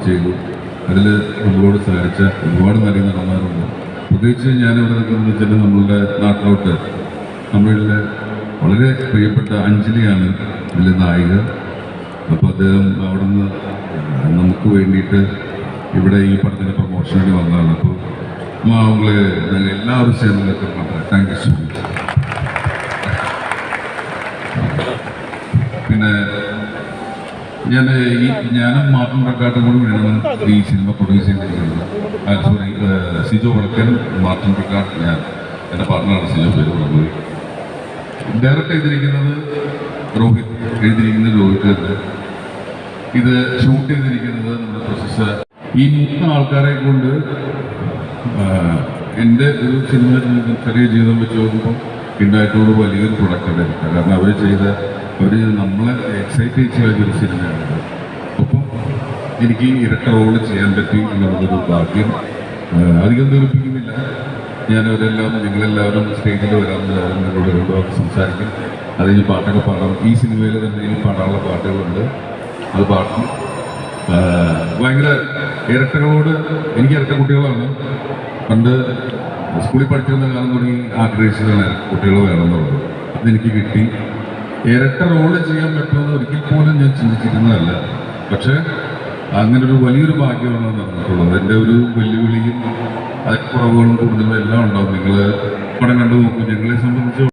ചെയ്തു. അതിൽ നമ്മളോട് സഹകരിച്ച ഒരുപാട് നടി നടന്മാരുണ്ട്. പ്രത്യേകിച്ച് ഞാനിവിടെ നിൽക്കുന്നത് വെച്ചാൽ നമ്മളുടെ നാട്ടിലോട്ട് തമിഴിലെ വളരെ പ്രിയപ്പെട്ട അഞ്ജലിയാണ് ഇതിലെ നായിക. അപ്പോൾ അദ്ദേഹം അവിടെ നിന്ന് നമുക്ക് വേണ്ടിയിട്ട് ഇവിടെ ഈ പടത്തിൻ്റെ പ്രൊമോഷന് വേണ്ടി വന്നതാണ്. അപ്പോൾ അവങ്ങളെ ഞങ്ങൾ എല്ലാവരും ചേർന്നൊക്കെ കണ്ടത്. Thank you so much. പിന്നെ ഞാനും മാർട്ടിൻ പ്രക്കാട്ടും കൂടി വേണം ഈ സിനിമ പ്രൊഡ്യൂസ് ചെയ്തിരിക്കുന്നത്. സോറി, സിജോ വടക്കൻ, മാർട്ടിൻ പ്രക്കാട്ട്, ഞാൻ എൻ്റെ പാർട്ട്ണറാണ് സിജോ പേര് പറഞ്ഞത്. ഡയറക്റ്റ് ചെയ്തിരിക്കുന്നത് രോഹിത്, എഴുതിയിരിക്കുന്നത് രോഹിത് തന്നെ. ഇത് ഷൂട്ട് ചെയ്തിരിക്കുന്നത് നമ്മുടെ പ്രൊഫസർ. ഈ 3 ആൾക്കാരെ കൊണ്ട് എൻ്റെ ഒരു സിനിമ ചെറിയ ജീവിതം വെച്ച് നോക്കുമ്പോൾ ഉണ്ടായിട്ടുള്ള വലിയൊരു പ്രൊഡക്റ്റ് ആയിരിക്കാം. കാരണം അവർ നമ്മളെ എക്സൈറ്റ് ചെയ്തൊരു സിനിമയാണ്. ഒപ്പം എനിക്ക് ഇരട്ട റോള് ചെയ്യാൻ പറ്റി എന്നുള്ളതൊരു ഭാഗ്യം. അധികം ദീർഘിപ്പിക്കുന്നില്ല. നിങ്ങളെല്ലാവരും സ്റ്റേജിൽ വരാമെന്ന് സംസാരിക്കും. അതിന് പാട്ടൊക്കെ പാടാം. ഈ സിനിമയിൽ തന്നെ ഇനി പാടാനുള്ള പാട്ടുകളുണ്ട്. അത് പാട്ടും ഭയങ്കര ഇരട്ടകളോട് എനിക്ക് ഇരട്ട കുട്ടികളാണ്. പണ്ട് സ്കൂളിൽ പഠിച്ചിരുന്ന കാലം തുടങ്ങി ആഗ്രഹിച്ചതാണ് കുട്ടികൾ വേണമെന്നുള്ളത്. അതെനിക്ക് കിട്ടി. ഇരട്ട റോള് ചെയ്യാൻ പറ്റുമെന്ന് ഒരിക്കൽ പോലും ഞാൻ ചിന്തിച്ചിരുന്നതല്ല. പക്ഷേ അങ്ങനൊരു വലിയൊരു ഭാഗ്യമാണ് നടന്നിട്ടുള്ളത്. എൻ്റെ ഒരു വെല്ലുവിളിയും അതിൽ കുറവുകളും കൂടുതലും എല്ലാം ഉണ്ടാവും. നിങ്ങൾ പടം കണ്ടു നോക്കും. ഞങ്ങളെ സംബന്ധിച്ച്